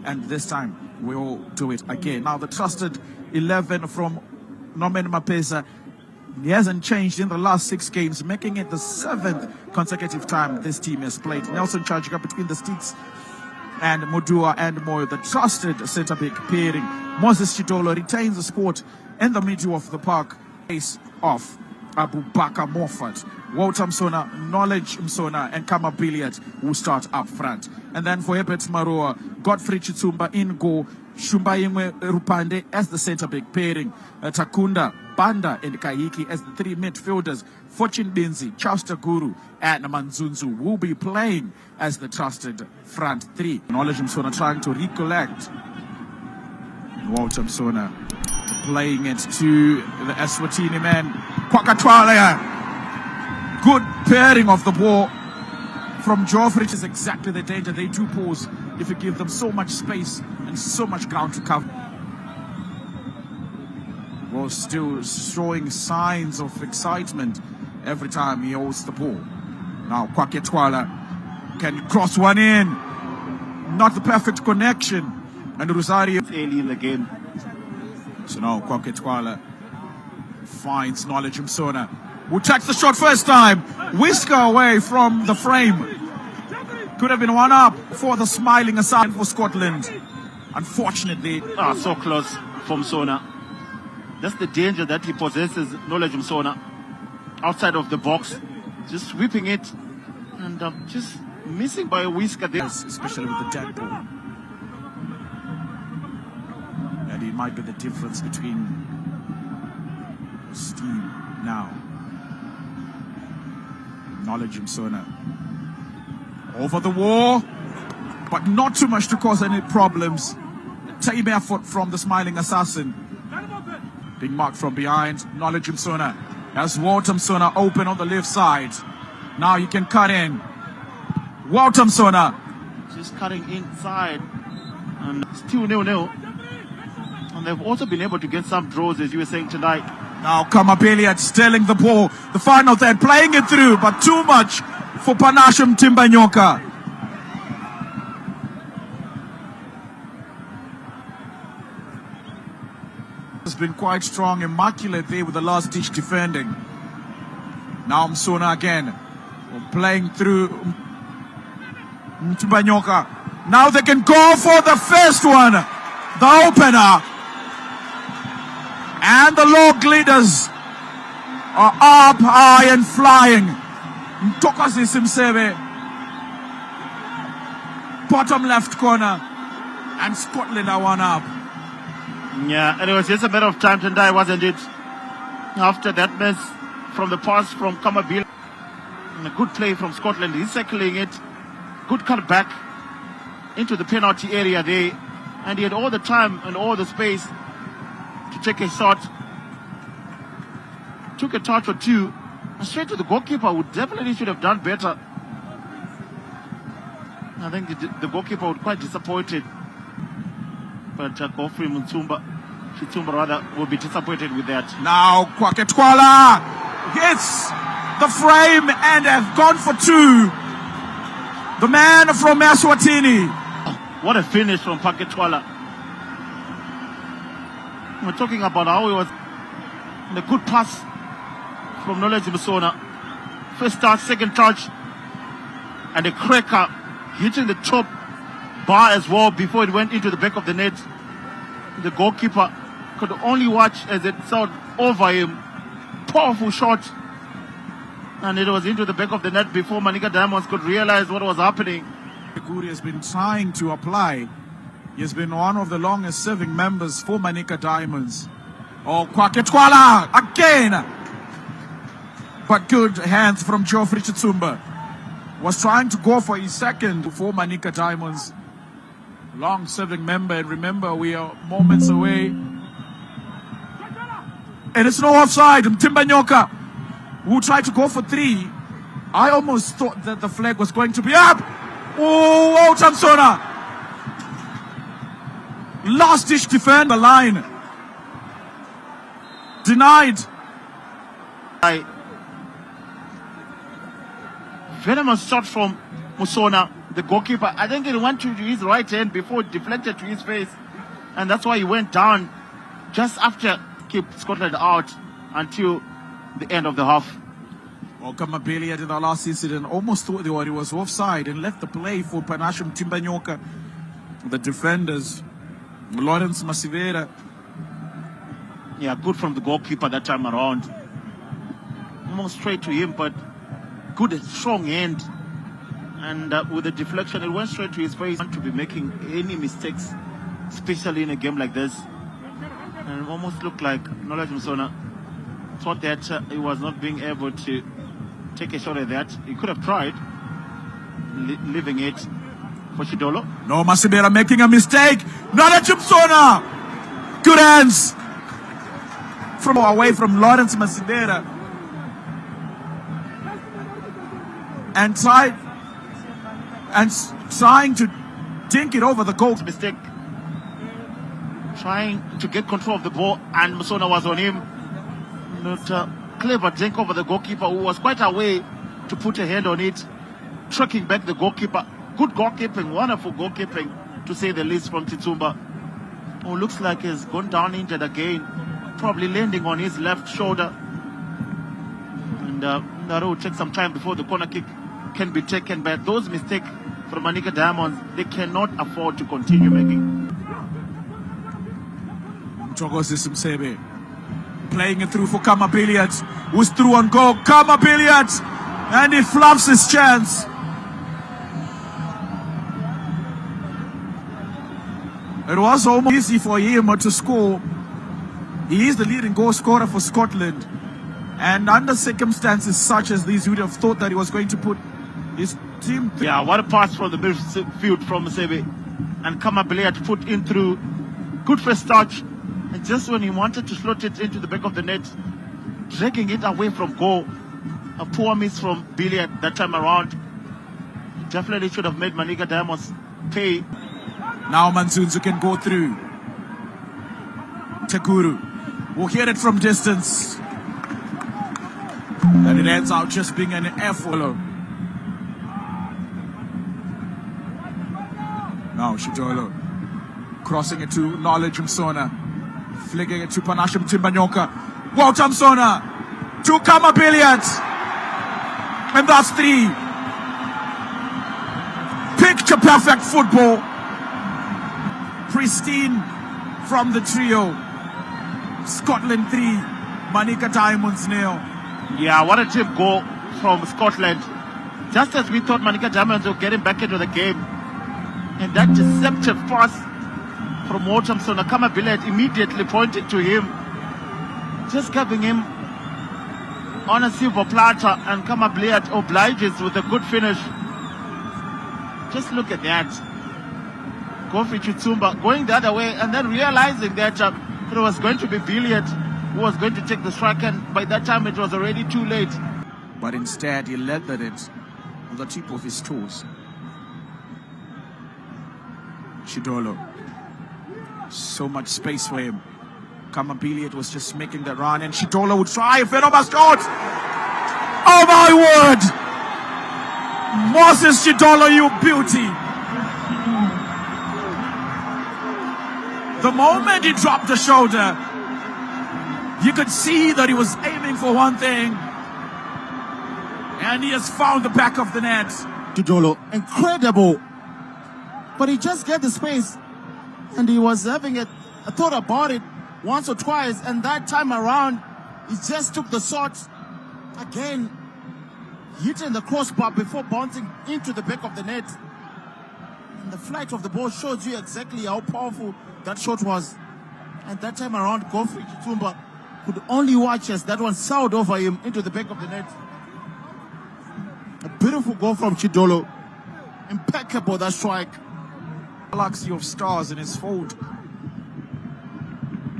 and this time we'll do it again. Now the trusted 11 from Norman Mapesa, he hasn't changed in the last 6 games, making it the 7th consecutive time this team has played. Nelson charging up between the sticks and Modua and Moyo, the trusted centre-back pairing. Moses Chidolo retains the sport in the middle of the park. Face off Abu Bakar Moffat, Walter Musona, Knowledge Musona, and Khama Billiard will start up front. And then for Herbert Maroa, Godfrey Chitsumba in goal, Shumbayimwe Rupande as the centre-back pairing, Takunda, Banda, and Kaiki as the 3 midfielders. Fortune Binzi, Charles Guru, and Manzunzu will be playing as the trusted front 3. Knowledge Musona trying to recollect. Walter Musona playing it to the Eswatini man, Kwake Thwala. Good pairing of the ball from Joffrey, which is exactly the danger they do pose if you give them so much space and so much ground to cover. Well, still showing signs of excitement every time he holds the ball. Now Kwake Thwala can cross one in. Not the perfect connection. And Rosario early in the game. So now Kwake Thwala finds Knowledge Musona, who takes the shot first time. Whisker away from the frame. Could have been one up for the smiling aside for Scotland. Unfortunately. So close from Musona. That's the danger that he possesses, Knowledge Musona. Outside of the box. Just sweeping it. And just missing by a whisker there. Especially with the dead ball. And it might be the difference between steam now. Knowledge Musona over the wall, but not too much to cause any problems. Tame effort from the smiling assassin. Being marked from behind. Knowledge Musona has Walter Musona open on the left side. Now he can cut in. Walter Musona just cutting inside, and still 0-0. And they've also been able to get some draws, as you were saying tonight. Now Khama Billiard stealing the ball. The final third, playing it through, but too much for Panasham Timbanyoka. Has been quite strong, immaculate there with the last ditch defending. Now Musona again, playing through Timbanyoka. Now they can go for the first one, the opener. And the log leaders are up high and flying. Mtokazi Simsebe, bottom left corner, and Scotland are one up. Yeah, and it was just a matter of time to die, wasn't it? After that mess from the pass from Khama Billiard. And a good play from Scotland, he's circling it. Good cut back into the penalty area there. And he had all the time and all the space to take a shot. Took a touch or two. And straight to the goalkeeper, who definitely should have done better. I think the goalkeeper was quite disappointed. But Godfrey Chitsumba rather will be disappointed with that. Now Kwake Thwala hits the frame and have gone for 2. The man from Eswatini. What a finish from Kwake Thwala. We're talking about how he was in a good pass from Knowledge Musona. First touch, second touch, and a cracker hitting the top bar as well before it went into the back of the net. The goalkeeper could only watch as it sailed over him. Powerful shot. And it was into the back of the net before Manica Diamonds could realize what was happening. Guri has been trying to apply. He has been one of the longest serving members for Manica Diamonds. Oh, Kwake Thwala again. But good hands from Geoffrey Chitsumba. Was trying to go for his second for Manica Diamonds. Long serving member, and remember we are moments away. And it's no offside. Timbanyoka, who tried to go for 3. I almost thought that the flag was going to be up. Oh, Walter Musona. Last dish defend the line. Denied. Venomous shot from Musona. the goalkeeper. I think it went to his right hand before it deflected to his face. And that's why he went down just after kept Scotland out until the end of the half. Well, Khama in the last incident almost thought he was offside and left the play for Panasham Timbanyoka. The defenders, Lawrence Masivera. Yeah, good from the goalkeeper that time around. Almost straight to him, but good and strong hand. And with the deflection, it went straight to his face. Not to be making any mistakes, especially in a game like this. And it almost looked like Knowledge Musona thought that he was not being able to take a shot at that. He could have tried, leaving it for Chidolo. No, Masibera making a mistake. Knowledge Musona. Good hands. From away from Lawrence Masibera. And trying to dink it over the goal. Mistake. Trying to get control of the ball, and Musona was on him. Not a clever dink over the goalkeeper, who was quite away to put a hand on it, tracking back the goalkeeper. Good goalkeeping, wonderful goalkeeping, to say the least, from Titsumba, who looks like he's gone down injured again, probably landing on his left shoulder. And that will take some time before the corner kick can be taken. But those mistakes from Manica Diamonds, they cannot afford to continue making. Chogosis Msebe playing it through for Khama Billiards, who's through on goal. Khama Billiards, and he fluffs his chance. It was almost easy for him to score. He is the leading goal scorer for Scotland, and under circumstances such as these, you would have thought that he was going to put his team through. Yeah, what a pass from the midfield from Msebe, and Khama Billiards put in through. Good first touch. And just when he wanted to slot it into the back of the net, dragging it away from goal. A poor miss from Billiard that time around. Definitely should have made Manica Diamonds pay. Now Mansunzu can go through. Takuru will hear it from distance. And it ends out just being an effort. Now Shidolo crossing it to Knowledge Musona. Flicking it to Panasham Timbanyoka. Walter Musona to Khama Billiards. And that's 3. Picture perfect football. Pristine from the trio. Scotland 3, Manica Diamonds 0. Yeah, what a tip goal from Scotland. Just as we thought Manica Diamonds were getting back into the game. And that deceptive pass from Walter Musona, Khama Billiards immediately pointed to him, just giving him on a silver platter, and Khama Billiards obliges with a good finish. Just look at that. Kofi Chitsumba going the other way, and then realizing that it was going to be Billiards who was going to take the strike, and by that time it was already too late. But instead he leathered it on the tip of his toes. Chidolo. So much space for him. Khama Billiards was just making the run, and Chidolo would try a phenomenal shot. Oh my word! Moses Chidolo, you beauty! The moment he dropped the shoulder, you could see that he was aiming for one thing, and he has found the back of the net. Chidolo, incredible! But he just get the space. And he was having a thought about it once or twice, and that time around, he just took the shot again, hitting the crossbar before bouncing into the back of the net. And the flight of the ball shows you exactly how powerful that shot was. And that time around, Kofi Chitsumba could only watch as that one sailed over him into the back of the net. A beautiful goal from Chidolo. Impeccable, that strike. Galaxy of stars in his fold.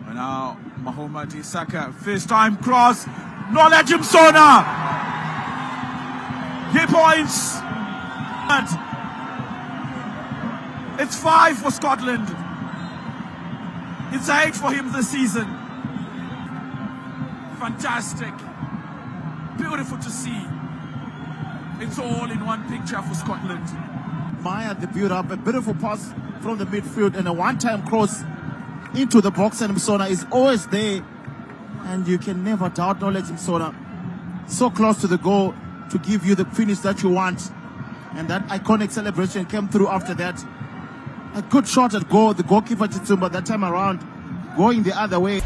And now Mohamed Isaka, first time cross. Knowledge Musona. He points. It's 5 for Scotland. It's 8 for him this season. Fantastic. Beautiful to see. It's all in one picture for Scotland. admire the build-up. A beautiful pass from the midfield and a one-time cross into the box, and Musona is always there. And you can never doubt Knowledge Musona. So close to the goal to give you the finish that you want. And that iconic celebration came through after that. A good shot at goal. The goalkeeper Chitsumba that time around going the other way.